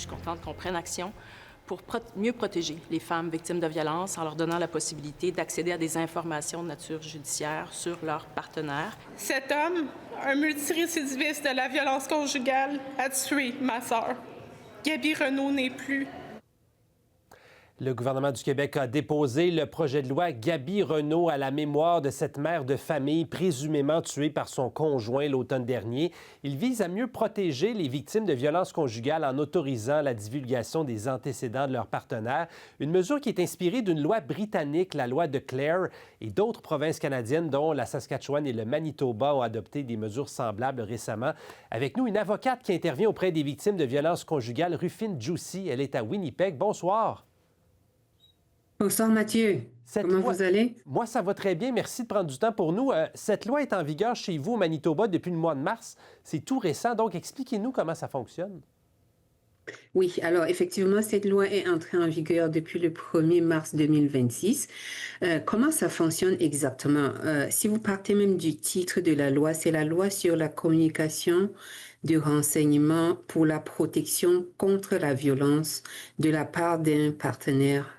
suis contente qu'on prenne action pour mieux protéger les femmes victimes de violences en leur donnant la possibilité d'accéder à des informations de nature judiciaire sur leur partenaire. Cet homme, un multirécidiviste de la violence conjugale, a tué ma sœur. Gaby Renault n'est plus. Le gouvernement du Québec a déposé le projet de loi Gaby Renault à la mémoire de cette mère de famille présumément tuée par son conjoint l'automne dernier. Il vise à mieux protéger les victimes de violences conjugales en autorisant la divulgation des antécédents de leurs partenaires, une mesure qui est inspirée d'une loi britannique, la loi de Clare, et d'autres provinces canadiennes, dont la Saskatchewan et le Manitoba, ont adopté des mesures semblables récemment. Avec nous, une avocate qui intervient auprès des victimes de violences conjugales, Rufine Juicy. Elle est à Winnipeg. Bonsoir. Bonsoir Mathieu. Comment vous allez? Moi, ça va très bien. Merci de prendre du temps pour nous. Cette loi est en vigueur chez vous au Manitoba depuis le mois de mars. C'est tout récent, donc expliquez-nous comment ça fonctionne. Oui, alors effectivement, cette loi est entrée en vigueur depuis le 1er mars 2026. Comment ça fonctionne exactement? Si vous partez même du titre de la loi, c'est la loi sur la communication de renseignements pour la protection contre la violence de la part d'un partenaire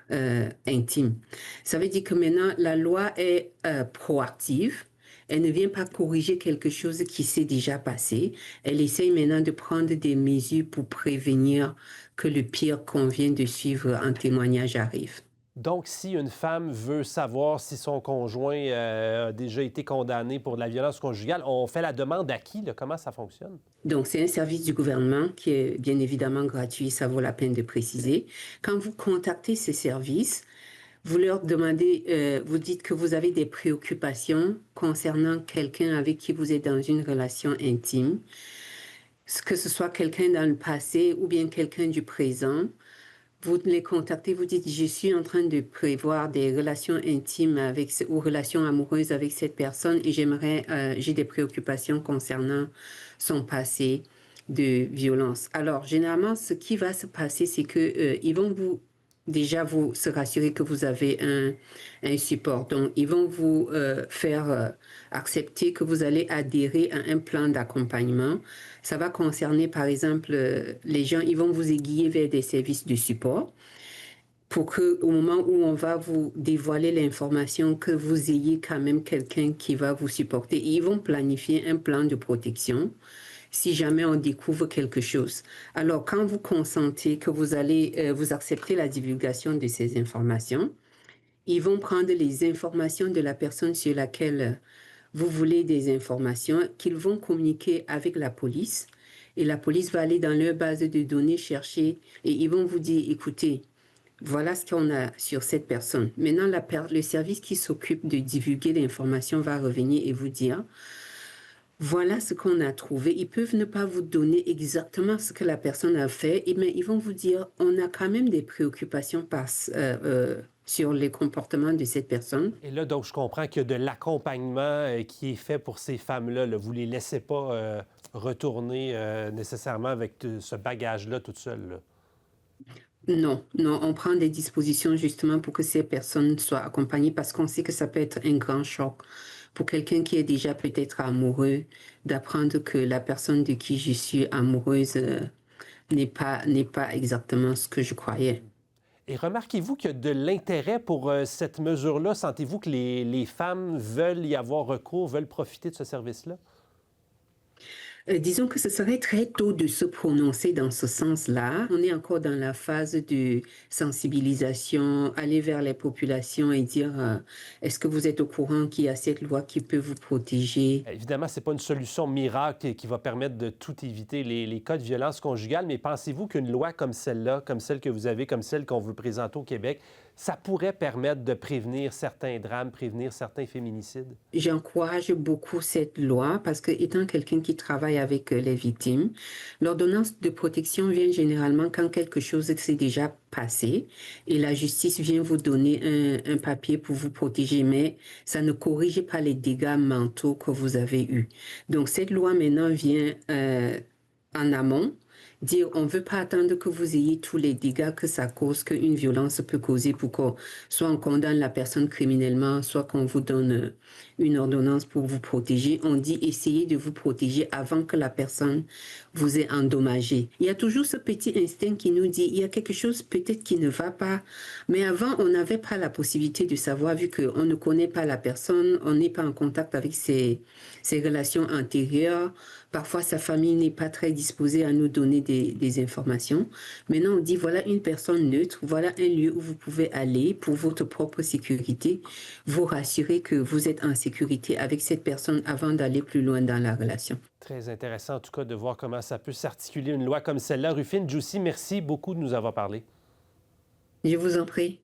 intime. Ça veut dire que maintenant, la loi est proactive. Elle ne vient pas corriger quelque chose qui s'est déjà passé. Elle essaye maintenant de prendre des mesures pour prévenir que le pire qu'on vient de suivre en témoignage arrive. Donc, si une femme veut savoir si son conjoint a déjà été condamné pour de la violence conjugale, on fait la demande à qui? Là? Comment ça fonctionne? Donc, c'est un service du gouvernement qui est bien évidemment gratuit, ça vaut la peine de préciser. Quand vous contactez ce service, vous leur demandez, vous dites que vous avez des préoccupations concernant quelqu'un avec qui vous êtes dans une relation intime, que ce soit quelqu'un dans le passé ou bien quelqu'un du présent. Vous les contactez, vous dites, je suis en train de prévoir des relations intimes ou relations amoureuses avec cette personne et j'ai des préoccupations concernant son passé de violence. Alors, généralement, ce qui va se passer, c'est que ils vont vous se rassurer que vous avez un support. Donc, ils vont vous faire accepter que vous allez adhérer à un plan d'accompagnement. Ça va concerner, par exemple, les gens, ils vont vous aiguiller vers des services de support pour qu'au moment où on va vous dévoiler l'information, que vous ayez quand même quelqu'un qui va vous supporter. Et ils vont planifier un plan de protection si jamais on découvre quelque chose. Alors, quand vous consentez que vous allez vous accepter la divulgation de ces informations, ils vont prendre les informations de la personne sur laquelle vous voulez des informations qu'ils vont communiquer avec la police. Et la police va aller dans leur base de données chercher et ils vont vous dire, écoutez, voilà ce qu'on a sur cette personne. Maintenant, le service qui s'occupe de divulguer l'information va revenir et vous dire, voilà ce qu'on a trouvé. Ils peuvent ne pas vous donner exactement ce que la personne a fait, mais ils vont vous dire, on a quand même des préoccupations sur les comportements de cette personne. Et là, donc, je comprends qu'il y a de l'accompagnement qui est fait pour ces femmes-là. Là. Vous ne les laissez pas retourner nécessairement avec ce bagage-là toute seule. Là. Non, on prend des dispositions justement pour que ces personnes soient accompagnées parce qu'on sait que ça peut être un grand choc pour quelqu'un qui est déjà peut-être amoureux, d'apprendre que la personne de qui je suis amoureuse n'est pas exactement ce que je croyais. Et remarquez-vous qu'il y a de l'intérêt pour cette mesure-là? Sentez-vous que les femmes veulent y avoir recours, veulent profiter de ce service-là? Disons que ce serait très tôt de se prononcer dans ce sens-là. On est encore dans la phase de sensibilisation, aller vers les populations et dire est-ce que vous êtes au courant qu'il y a cette loi qui peut vous protéger? Évidemment, ce n'est pas une solution miracle qui va permettre de tout éviter les cas de violence conjugale, mais pensez-vous qu'une loi comme celle-là, comme celle que vous avez, comme celle qu'on veut présenter au Québec, ça pourrait permettre de prévenir certains drames, prévenir certains féminicides? J'encourage beaucoup cette loi parce que, étant quelqu'un qui travaille avec les victimes, l'ordonnance de protection vient généralement quand quelque chose s'est déjà passé et la justice vient vous donner un papier pour vous protéger, mais ça ne corrige pas les dégâts mentaux que vous avez eus. Donc, cette loi maintenant vient en amont dire on ne veut pas attendre que vous ayez tous les dégâts que ça cause, qu'une violence peut causer pour que soit on condamne la personne criminellement, soit qu'on vous donne une ordonnance pour vous protéger. On dit essayez de vous protéger avant que la personne vous est endommagé. Il y a toujours ce petit instinct qui nous dit il y a quelque chose peut-être qui ne va pas. Mais avant, on n'avait pas la possibilité de savoir vu qu'on ne connaît pas la personne, on n'est pas en contact avec ses relations antérieures. Parfois, sa famille n'est pas très disposée à nous donner des informations. Maintenant, on dit voilà une personne neutre, voilà un lieu où vous pouvez aller pour votre propre sécurité, vous rassurer que vous êtes en sécurité avec cette personne avant d'aller plus loin dans la relation. Très intéressant, en tout cas, de voir comment ça peut s'articuler une loi comme celle-là. Rufine Djoussi, merci beaucoup de nous avoir parlé. Je vous en prie.